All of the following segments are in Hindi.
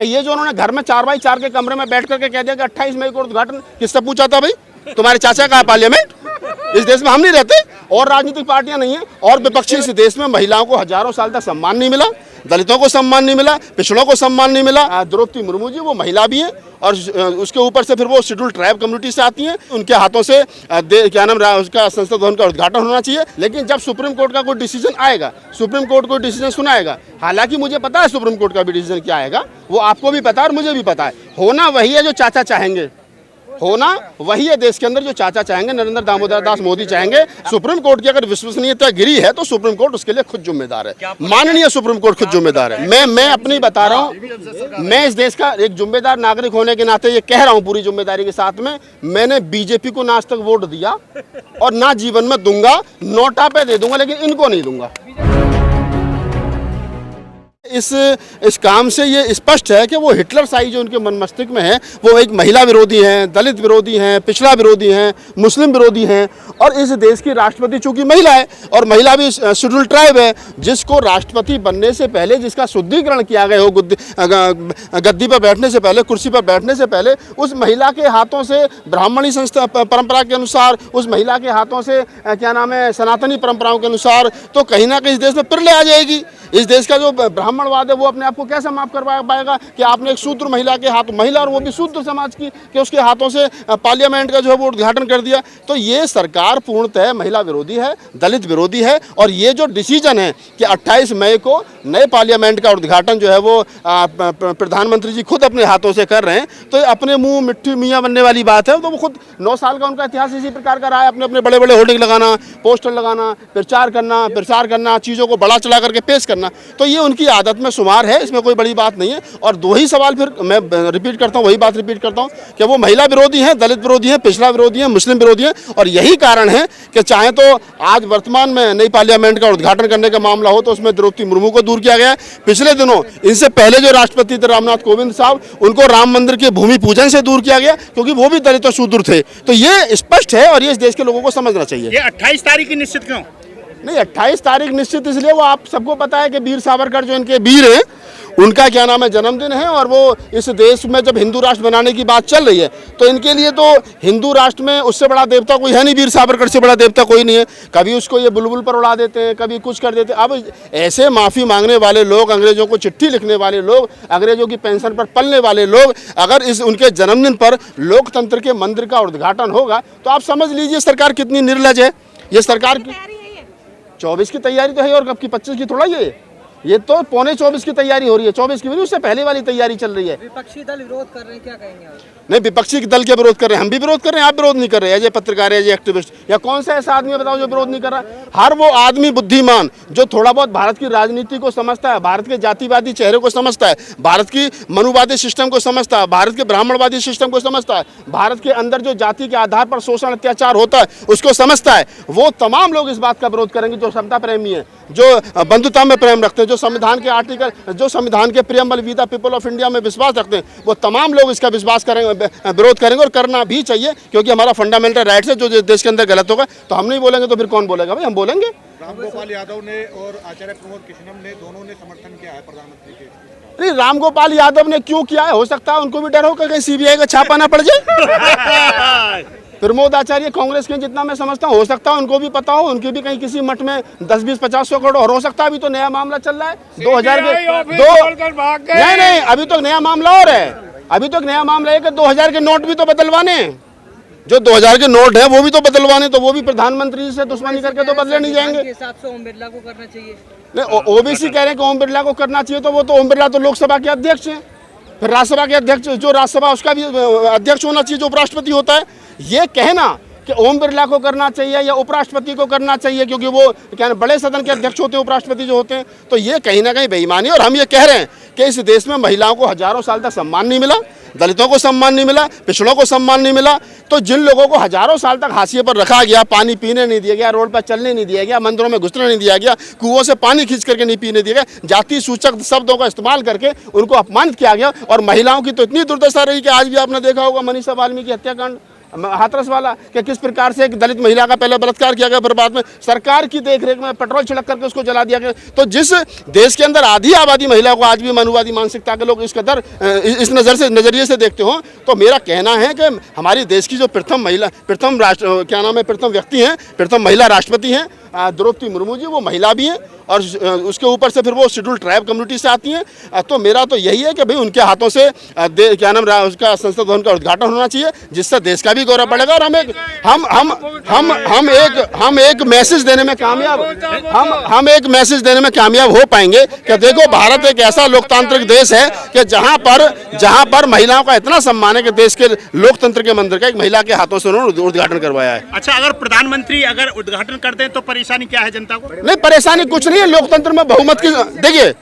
ये जो उन्होंने घर में 4x4 के कमरे में बैठ करके कह दिया कि 28 मई को उद्घाटन, किससे पूछा था भाई? तुम्हारे चाचा का पार्लियामेंट? इस देश में हम नहीं रहते और राजनीतिक पार्टियां नहीं है और विपक्षी इस देश में महिलाओं को हजारों साल तक सम्मान नहीं मिला, दलितों को सम्मान नहीं मिला, पिछड़ों को सम्मान नहीं मिला। द्रौपदी मुर्मू जी वो महिला भी हैं और उसके ऊपर से फिर वो शेड्यूल ट्राइब कम्युनिटी से आती हैं। उनके हाथों से क्या नाम उसका संसद भवन का उद्घाटन होना चाहिए। लेकिन जब सुप्रीम कोर्ट का कोई डिसीजन आएगा, सुप्रीम कोर्ट कोई डिसीजन सुनाएगा, हालांकि मुझे पता है सुप्रीम कोर्ट का भी डिसीजन क्या आएगा, वो आपको भी पता है और मुझे भी पता है। होना वही है जो चाचा चाहेंगे, होना वही है देश के अंदर जो चाचा चाहेंगे, नरेंद्र दामोदर दास मोदी चाहेंगे। सुप्रीम कोर्ट की अगर विश्वसनीयता गिरी है तो सुप्रीम कोर्ट उसके लिए खुद जिम्मेदार है, माननीय सुप्रीम कोर्ट खुद जिम्मेदार है। मैं अपनी बता रहा हूँ, मैं इस देश का एक जिम्मेदार नागरिक होने के नाते ये कह रहा हूँ पूरी जिम्मेदारी के साथ में, मैंने बीजेपी को ना आज तक वोट दिया और ना जीवन में दूंगा, नोटा पे दे दूंगा लेकिन इनको नहीं दूंगा। इस काम से ये स्पष्ट है कि वो हिटलर साई जो उनके मन मस्तिष्क में है, वो एक महिला विरोधी हैं, दलित विरोधी हैं, पिछड़ा विरोधी हैं, मुस्लिम विरोधी हैं। और इस देश की राष्ट्रपति चूंकि महिला है और महिला भी शेड्यूल ट्राइब है, जिसको राष्ट्रपति बनने से पहले जिसका शुद्धिकरण किया गया हो, गद्दी पर बैठने से पहले, कुर्सी पर बैठने से पहले, उस महिला के हाथों से ब्राह्मणी संस्था परंपरा के अनुसार, उस महिला के हाथों से क्या नाम है सनातनी परंपराओं के अनुसार, तो कहीं ना कहीं इस देश में पिरले आ जाएगी। इस देश का जो ब्राह्मणवाद है वो अपने आप को कैसे माफ करवा पाएगा कि आपने एक शूद्र महिला के हाथ, महिला और वो भी शूद्र समाज की, कि उसके हाथों से पार्लियामेंट का जो है वो उद्घाटन कर दिया। तो ये सरकार पूर्णतः महिला विरोधी है, दलित विरोधी है। और ये जो डिसीजन है कि 28 मई को नए पार्लियामेंट का उद्घाटन जो है वो प्रधानमंत्री जी खुद अपने हाथों से कर रहे हैं, तो अपने मुंह मिट्टी मियाँ बनने वाली बात है। तो वो खुद 9 साल का उनका इतिहास इसी प्रकार का रहा है, अपने अपने बड़े बड़े होर्डिंग लगाना, पोस्टर लगाना, प्रचार करना, चीज़ों को बड़ा चला करके पेश करना, तो ये उनकी आदत में शुमार है, इसमें कोई बड़ी बात नहीं है। और दो ही सवाल फिर मैं रिपीट करता हूँ, वही बात रिपीट करता हूँ कि वो महिला विरोधी हैं, दलित विरोधी हैं, पिछड़ा विरोधी हैं, मुस्लिम विरोधी हैं। और यही कारण है कि चाहे तो आज वर्तमान में नई पार्लियामेंट का उद्घाटन करने का मामला हो तो उसमें द्रौपदी मुर्मू को दूर किया गया है। पिछले दिनों इनसे पहले जो राष्ट्रपति थे रामनाथ कोविंद साहब, उनको राम मंदिर के भूमि पूजन से दूर किया गया क्योंकि वो भी दलित और शूद्र थे। तो ये स्पष्ट है और ये इस देश के लोगों को समझना चाहिए। ये 28 तारीख की निश्चित क्यों नहीं? 28 तारीख निश्चित इसलिए, वो आप सबको पता है कि वीर सावरकर जो इनके वीर हैं, उनका क्या नाम है जन्मदिन है। और वो इस देश में जब हिंदू राष्ट्र बनाने की बात चल रही है तो इनके लिए तो हिंदू राष्ट्र में उससे बड़ा देवता कोई है नहीं, वीर सावरकर से बड़ा देवता कोई नहीं है। कभी उसको ये बुलबुल पर उड़ा देते हैं, कभी कुछ कर देते हैं। अब ऐसे माफ़ी मांगने वाले लोग, अंग्रेजों को चिट्ठी लिखने वाले लोग, अंग्रेजों की पेंशन पर पलने वाले लोग, अगर इस उनके जन्मदिन पर लोकतंत्र के मंदिर का उद्घाटन होगा तो आप समझ लीजिए सरकार कितनी निर्लज है। ये सरकार की 24 की तैयारी तो है और कब की 25 की थोड़ा ही है, ये तो पौने 24 की तैयारी हो रही है, 24 की भी नहीं, उससे पहले वाली तैयारी चल रही है। विपक्षी दल विरोध कर रहे हैं, क्या कहेंगे आप? नहीं, विपक्षी दल के विरोध कर रहे हैं, हम भी विरोध कर रहे हैं, आप विरोध नहीं कर रहे हैं। ये पत्रकार है, ये एक्टिविस्ट, या कौन सा ऐसा आदमी है बताओ जो विरोध नहीं कर रहा? हर वो आदमी बुद्धिमान जो थोड़ा बहुत भारत की राजनीति को समझता है, भारत के जातिवादी चेहरे को समझता है, भारत की मनुवादी सिस्टम को समझता है, भारत के ब्राह्मणवादी सिस्टम को समझता है, भारत के अंदर जो जाति के आधार पर शोषण अत्याचार होता है उसको समझता है, वो तमाम लोग इस बात का विरोध करेंगे जो समता प्रेमी है, जो बंधुता में प्रेम रखते हैं, जो संविधान के आर्टिकल, जो संविधान के preamble we the people of India में विश्वास रखते हैं, वो तमाम लोग इसका विश्वास करेंगे, विरोध करेंगे और करना भी चाहिए क्योंकि हमारा फंडामेंटल राइट्स है। जो देश के अंदर गलत होगा तो हम नहीं बोलेंगे तो फिर कौन बोलेगा भाई? हम बोलेंगे। रामगोपाल यादव ने और आचार्य प्रमोद कृष्णम ने दोनों ने समर्थन किया है प्रधानमंत्री के। नहीं, रामगोपाल यादव ने क्यों किया है? हो सकता है उनको भी डर हो कि कहीं सीबीआई का छापा ना पड़ जाए। प्रमोद आचार्य कांग्रेस के, जितना मैं समझता हूँ, हो सकता है उनको भी पता हो, उनके भी कहीं किसी मठ में 10, 20, 50, 100 करोड़, और हो सकता है अभी तो नया मामला चल रहा है 2000 के नहीं, अभी तो नया मामला और है, अभी तो नया मामला है कि 2000 के नोट भी तो बदलवाने, जो 2000 के नोट है वो भी तो बदलवाने, तो वो भी प्रधानमंत्री से दुश्मनी करके तो बदले नहीं जाएंगे। हिसाब से ओम बिरला को करना चाहिए। नहीं, ओबीसी कह रहे हैं कि ओम बिरला को करना चाहिए, तो वो तो ओम बिरला तो लोकसभा के अध्यक्ष हैं, फिर राज्यसभा के अध्यक्ष, जो राज्यसभा उसका भी अध्यक्ष होना चाहिए जो उपराष्ट्रपति होता है। ये कहना कि ओम बिरला को करना चाहिए या उपराष्ट्रपति को करना चाहिए क्योंकि वो क्या बड़े सदन के अध्यक्ष होते हैं, उपराष्ट्रपति जो होते हैं, तो ये कहीं ना कहीं बेईमानी। और हम ये कह रहे हैं कि इस देश में महिलाओं को हजारों साल तक सम्मान नहीं मिला, दलितों को सम्मान नहीं मिला, पिछड़ों को सम्मान नहीं मिला। तो जिन लोगों को हजारों साल तक हाशिए पर रखा गया, पानी पीने नहीं दिया गया, रोड पर चलने नहीं दिया गया, मंदिरों में घुसने नहीं दिया गया, कुओं से पानी खींच करके नहीं पीने दिया गया, जाति सूचक शब्दों का इस्तेमाल करके उनको अपमानित किया गया। और महिलाओं की तो इतनी दुर्दशा रही कि आज भी आपने देखा होगा मनीषा वाल्मीकि हत्याकांड, हाथरस वाला कि किस प्रकार से एक दलित महिला का पहले बलात्कार किया गया, फिर बाद में सरकार की देखरेख में पेट्रोल छिड़क करके उसको जला दिया गया। तो जिस देश के अंदर आधी आबादी महिला को आज भी मनुवादी मानसिकता के लोग इस कदर इस नज़रिए से देखते हो, तो मेरा कहना है कि हमारी देश की जो प्रथम व्यक्ति हैं, प्रथम महिला राष्ट्रपति हैं द्रौपदी मुर्मू जी, वो महिला भी हैं और उसके ऊपर से फिर वो शेड्यूल ट्राइब कम्युनिटी से आती हैं। तो मेरा तो यही है कि भाई उनके हाथों से उसका संसद भवन का उद्घाटन होना चाहिए, जिससे देश का भी गौरव बढ़ेगा और हम एक मैसेज देने में कामयाब हो पाएंगे कि देखो भारत एक ऐसा लोकतांत्रिक देश है कि जहां पर महिलाओं का इतना सम्मान है कि देश के लोकतंत्र के मंदिर का एक महिला के हाथों से उन्होंने उद्घाटन करवाया है। अच्छा, अगर प्रधानमंत्री अगर उद्घाटन कर दें तो परेशानी क्या है जनता को? नहीं, परेशानी कुछ नहीं है। लोकतंत्र में बहुमत की, देखिए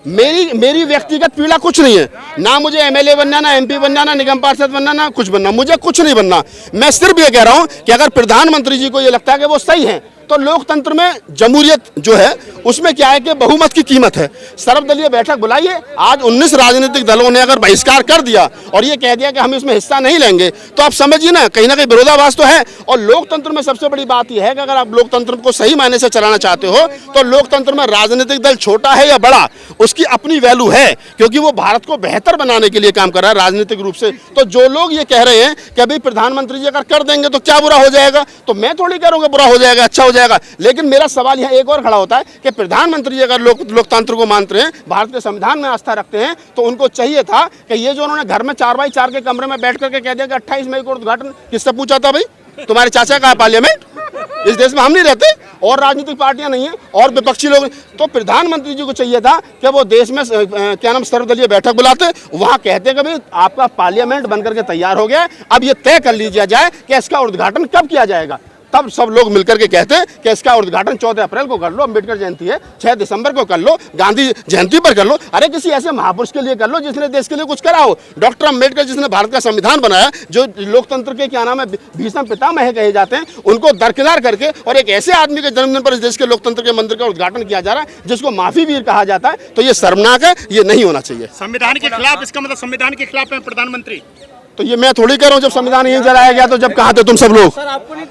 मेरी व्यक्तिगत पीड़ा कुछ नहीं है, ना मुझे एमएलए बनना, ना एमपी बनना, ना निगम पार्षद बनना, ना कुछ बनना, मुझे कुछ नहीं बनना। मैं सिर्फ ये कह रहा हूं कि अगर प्रधानमंत्री जी को ये लगता है कि वो सही है, तो लोकतंत्र में जमहूरियत जो है उसमें क्या है कि बहुमत की कीमत है। सर्वदलीय बैठक बुलाइए। आज 19 राजनीतिक दलों ने अगर बहिष्कार कर दिया और ये कह दिया कि हम इसमें हिस्सा नहीं लेंगे, तो आप समझिए ना कहीं विरोधाभास तो है। और लोकतंत्र में सबसे बड़ी बात यह है कि अगर आप लोकतंत्र को सही मायने से चलाना चाहते हो, तो लोकतंत्र में राजनीतिक दल छोटा है या बड़ा, उसकी अपनी वैल्यू है, क्योंकि वो भारत को बेहतर बनाने के लिए काम कर रहा है राजनीतिक रूप से। तो जो लोग ये कह रहे हैं कि भाई प्रधानमंत्री जी अगर कर देंगे तो क्या बुरा हो जाएगा, तो मैं थोड़ी कह रहा हूं कि बुरा हो जाएगा, अच्छा हो जाएगा। लेकिन मेरा सवाल यहाँ एक और खड़ा होता है कि प्रधानमंत्री जी अगर लोकतंत्र को मानते हैं, भारत के संविधान में आस्था रखते हैं, तो उनको चाहिए था कि ये जो उन्होंने घर में 4x4 के कमरे में बैठ करके कह दिया कि 28 मई को उद्घाटन, किससे पूछा था भाई? तुम्हारे चाचा का पार्लियामेंट? इस देश में हम नहीं रहते और राजनीतिक पार्टियां नहीं है और विपक्षी लोग। तो प्रधानमंत्री जी को चाहिए था कि वो देश में सर्वदलीय बैठक बुलाते, वहां कहते कि भाई आपका पार्लियामेंट बनकर के तैयार हो गया, अब ये तय कर लीजिए जाए कि इसका उद्घाटन कब किया जाएगा। तब सब लोग मिलकर के कहते हैं कि इसका उद्घाटन 14 अप्रैल को कर लो, अम्बेडकर जयंती है 6 दिसंबर को कर लो, गांधी जयंती पर कर लो, अरे किसी ऐसे महापुरुष के लिए कर लो जिसने देश के लिए कुछ करा हो। डॉक्टर अम्बेडकर जिसने भारत का संविधान बनाया, जो लोकतंत्र के क्या नाम है भीष्म पितामह कहे जाते हैं, उनको दरकिनार करके और एक ऐसे आदमी के जन्मदिन पर इस देश के लोकतंत्र के मंदिर का उद्घाटन किया जा रहा है जिसको माफी वीर कहा जाता है, तो ये शर्मनाक है, ये नहीं होना चाहिए। संविधान के खिलाफ, इसका मतलब संविधान के खिलाफ है प्रधानमंत्री? तो ये मैं थोड़ी कह रहा हूँ, जब संविधान यहीं जलाया गया तो जब कहाँ थे तुम सब लोग?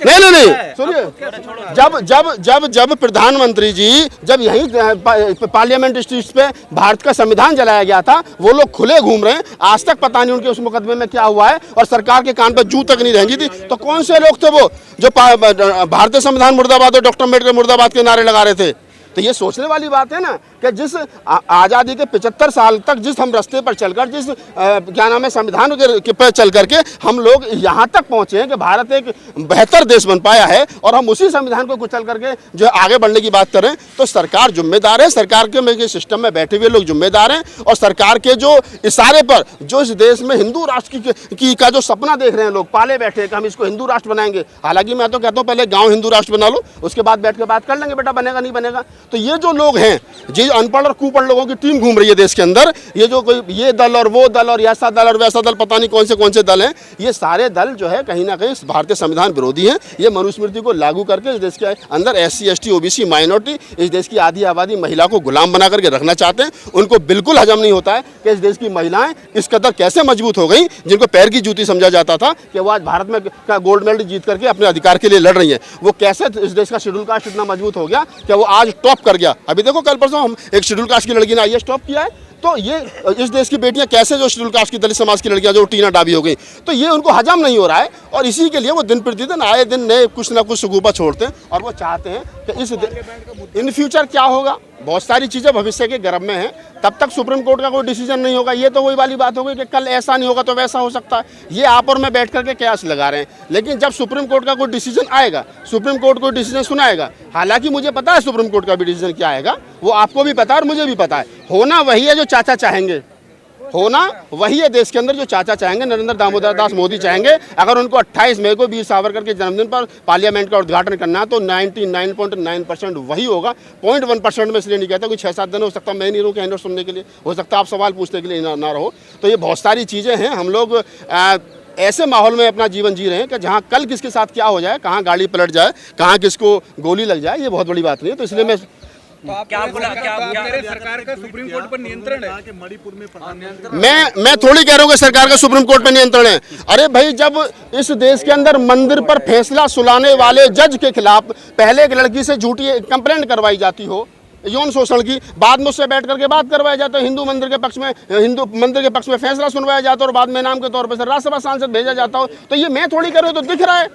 नहीं, सुनिए, जब प्रधानमंत्री जी जब यहीं पार्लियामेंट स्ट्रीट पे भारत का संविधान जलाया गया था, वो लोग खुले घूम रहे हैं, आज तक पता नहीं उनके उस मुकदमे में क्या हुआ है और सरकार के कान पर जू तक नहीं रहेंगी थी। तो कौन से लोग थे वो जो भारतीय संविधान मुर्दाबाद और डॉक्टर अम्बेडकर मुर्दाबाद के नारे लगा रहे थे? तो ये सोचने वाली बात है ना कि जिस आज़ादी के 75 साल तक जिस हम रास्ते पर चलकर, जिस क्या नाम है संविधान के पर चल करके हम लोग यहाँ तक पहुँचे हैं कि भारत एक बेहतर देश बन पाया है, और हम उसी संविधान को कुचल करके जो आगे बढ़ने की बात करें, तो सरकार जिम्मेदार है, सरकार के सिस्टम में बैठे हुए लोग जिम्मेदार हैं, और सरकार के जो इशारे पर जो इस देश में हिंदू राष्ट्र का जो सपना देख रहे हैं लोग, पाले बैठे कि हम इसको हिंदू राष्ट्र बनाएंगे। हालांकि मैं तो कहता हूँ पहले गाँव हिंदू राष्ट्र बना लो, उसके बाद बैठ के बात कर लेंगे बेटा बनेगा नहीं बनेगा। तो ये जो लोग हैं, ये अनपढ़ और कुपढ़ लोगों की टीम घूम रही है देश के अंदर, ये जो कोई ये दल और वो दल और ऐसा दल और वैसा दल, पता नहीं कौन से दल हैं, ये सारे दल जो है कहीं ना कहीं भारतीय संविधान विरोधी हैं। ये मनुस्मृति को लागू करके इस देश के अंदर SC ST OBC माइनॉरिटी, इस देश की आधी आबादी महिला को गुलाम बना करके रखना चाहते हैं। उनको बिल्कुल हजम नहीं होता है कि इस देश की महिलाएं इस कदर कैसे मजबूत हो गई, जिनको पैर की जूती समझा जाता था कि वो आज भारत में का गोल्ड मेडल जीत करके अपने अधिकार के लिए लड़ रही है। वो कैसे इस देश का शेड्यूल कास्ट इतना मजबूत हो गया कि वो आज टॉप कर गया। अभी देखो कल परसों हम एक शेड्यूल कास्ट की लड़की ने IAS टॉप किया है। तो ये इस देश की बेटियां कैसे, जो शेड्यूल कास्ट की दलित समाज की लड़कियां जो टीना डाबी हो गई, तो ये उनको हजम नहीं हो रहा है, और इसी के लिए वो दिन प्रतिदिन आए दिन नए कुछ ना कुछ सुगुबा छोड़ते हैं, और वो चाहते हैं कि इस इन फ्यूचर क्या होगा। बहुत सारी चीज़ें भविष्य के गर्भ में हैं, तब तक सुप्रीम कोर्ट का कोई डिसीजन नहीं होगा। ये तो वही वाली बात हो गई कि कल ऐसा नहीं होगा तो वैसा हो सकता है। ये आप और मैं बैठ करके कयास लगा रहे हैं, लेकिन जब सुप्रीम कोर्ट का कोई डिसीजन आएगा, सुप्रीम कोर्ट कोई डिसीजन सुनाएगा, हालांकि मुझे पता है सुप्रीम कोर्ट का भी डिसीजन क्या आएगा, वो आपको भी पता है और मुझे भी पता है। होना वही है जो चाचा चाहेंगे, होना वही है देश के अंदर जो चाचा चाहेंगे, नरेंद्र दामोदर दास मोदी चाहेंगे। अगर उनको 28 मई को वीर सावरकर के जन्मदिन पर पार्लियामेंट का उद्घाटन करना है, तो 99.9% वही होगा। 0.1% में इसलिए नहीं कहता, कोई 6-7 दिन हो सकता, मैं नहीं रहूँ कैंडर सुनने के लिए, हो सकता आप सवाल पूछने के लिए ना रहो। तो ये बहुत सारी चीज़ें हैं। हम लोग ऐसे माहौल में अपना जीवन जी रहे हैं कि जहाँ कल किसके साथ क्या हो जाए, कहाँ गाड़ी पलट जाए, कहाँ किसको गोली लग जाए, ये बहुत बड़ी बात नहीं है। तो इसलिए मैं क्या बोला क्या सरकार का सुप्रीम कोर्ट पर नियंत्रण है कि मणिपुर में प्रधानमंत्री मैं थोड़ी कह रहा हूँ कि सरकार का सुप्रीम कोर्ट पे नियंत्रण है। अरे भाई, जब इस देश के अंदर मंदिर पर फैसला सुनाने वाले जज के खिलाफ पहले एक लड़की से झूठी कंप्लेंट करवाई जाती हो यौन शोषण की, बाद में उससे बैठ करके बात करवाया जाता है, हिंदू मंदिर के पक्ष में फैसला सुनवाया जाता है और बाद में नाम के तौर पर राज्यसभा सांसद भेजा जाता हो, तो ये मैं थोड़ी कर रहा हूँ, तो दिख रहा है।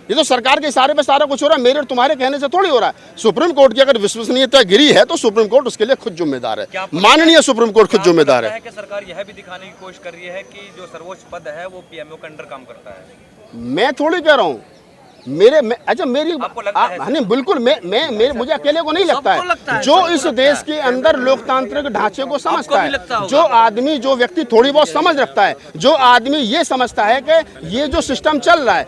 ये तो सरकार के इशारे पे सारा कुछ हो रहा है, मेरे और तुम्हारे कहने से थोड़ी हो रहा है। सुप्रीम कोर्ट की अगर विश्वसनीयता गिरी है तो सुप्रीम कोर्ट उसके लिए खुद जिम्मेदार है, माननीय सुप्रीम कोर्ट खुद जिम्मेदार है। कि सरकार यह भी दिखाने की कोशिश कर रही है कि जो सर्वोच्च पद है वो पीएमओ के अंडर काम करता है। मैं थोड़ी कह रहा हूँ, अच्छा मेरी नहीं, बिल्कुल मुझे अकेले को नहीं लगता है। जो इस देश के अंदर लोकतांत्रिक ढांचे को समझता है, जो आदमी, जो व्यक्ति थोड़ी बहुत समझ रखता है, जो आदमी ये समझता है कि ये जो सिस्टम चल रहा है,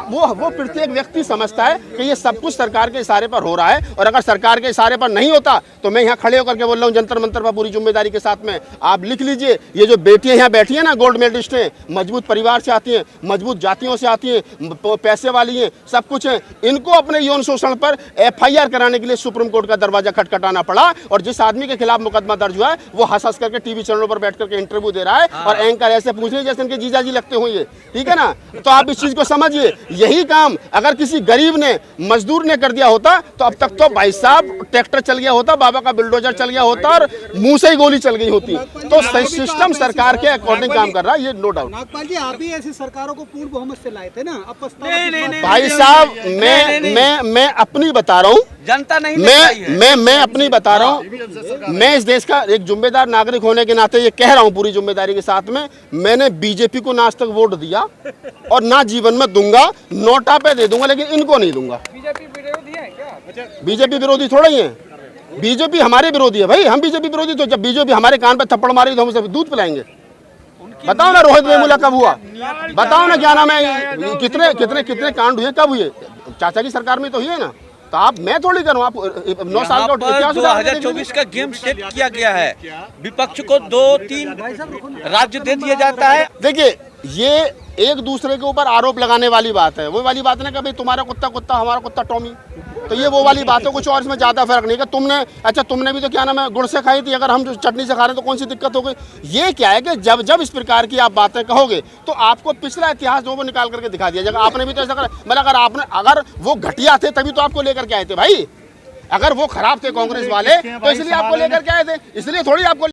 वो प्रत्येक व्यक्ति समझता है कि ये सब कुछ सरकार के इशारे पर हो रहा है। और अगर सरकार के इशारे पर नहीं होता तो मैं यहाँ खड़े होकर के बोल रहा हूँ जंतर मंतर पर पूरी जिम्मेदारी के साथ में, आप लिख लीजिए, ये जो बेटियां यहाँ बैठी हैं ना, गोल्ड मेडलिस्ट हैं, मजबूत परिवार से आती हैं, मजबूत जातियों से आती हैं, पैसे वाली हैं, सब कुछ है, इनको अपने यौन शोषण पर FIR कराने के लिए सुप्रीम कोर्ट का दरवाजा खटखटाना पड़ा। और जिस आदमी के खिलाफ मुकदमा दर्ज हुआ है वो हंस हंस करके टीवी चैनलों पर बैठ करके इंटरव्यू दे रहा है और एंकर ऐसे पूछ रहे जैसे इनके जीजा जी लगते हुए, ठीक है ना। तो आप इस चीज को समझिए, यही काम अगर किसी गरीब ने, मजदूर ने कर दिया होता तो अब तक तो भाई साहब ट्रैक्टर चल गया होता, बाबा का बुलडोजर चल गया होता और मुंह से ही गोली चल गई होती। तो सिस्टम सरकार के अकॉर्डिंग काम कर रहा है, ये नो डाउट। नागपाल जी, आप ही ऐसी सरकारों को पूर्ण बहुमत से लाए थे ना, अब भाई साहब मैं अपनी बता रहा हूँ, जनता नहीं, मैं अपनी बता रहा हूँ। मैं इस देश का एक जिम्मेदार नागरिक होने के नाते ये कह रहा हूँ पूरी जिम्मेदारी के साथ में, मैंने बीजेपी को ना आज तक वोट दिया और ना जीवन में दूंगा, नोटा पे दे दूंगा लेकिन इनको नहीं दूंगा। बीजेपी विरोधी है क्या? बीजेपी विरोधी थोड़ा ही है, बीजेपी हमारे विरोधी है भाई। हम बीजेपी विरोधी, तो जब बीजेपी हमारे कान पे थप्पड़ मारी तो हम उसे दूध पिलाएंगे। बताओ ना रोहित वेमुला कब हुआ, बताओ ना क्या नाम है, कितने कांड हुए, कब हुए? चाचा की सरकार में तो हुई है ना। तो आप, मैं थोड़ी करूँ, आप 9 साल का 2024 का गेम सेट किया गया है, विपक्ष को 2-3 राज्य दे दिया जाता है। देखिए, ये एक दूसरे के ऊपर आरोप लगाने वाली बात है, वो वाली बात नहीं कि भाई तुम्हारा कुत्ता कुत्ता, हमारा कुत्ता टॉमी, तो ये वो वाली बात है, कुछ और इसमें ज़्यादा फर्क नहीं है। तुमने भी तो क्या नाम है गुड़ से खाई थी, अगर हम चटनी से खा रहे हैं तो कौन सी दिक्कत हो गई? ये क्या है कि जब इस प्रकार की आप बातें कहोगे तो आपको पिछला इतिहास जो वो निकाल करके दिखा दिया जाएगा। आपने भी तो ऐसा करा, मतलब अगर वो घटिया थे तभी तो आपको लेकर के आए थे भाई, अगर वो खराब थे कांग्रेस वाले तो इसलिए आपको लेकर के आए थे, इसलिए थोड़ी आपको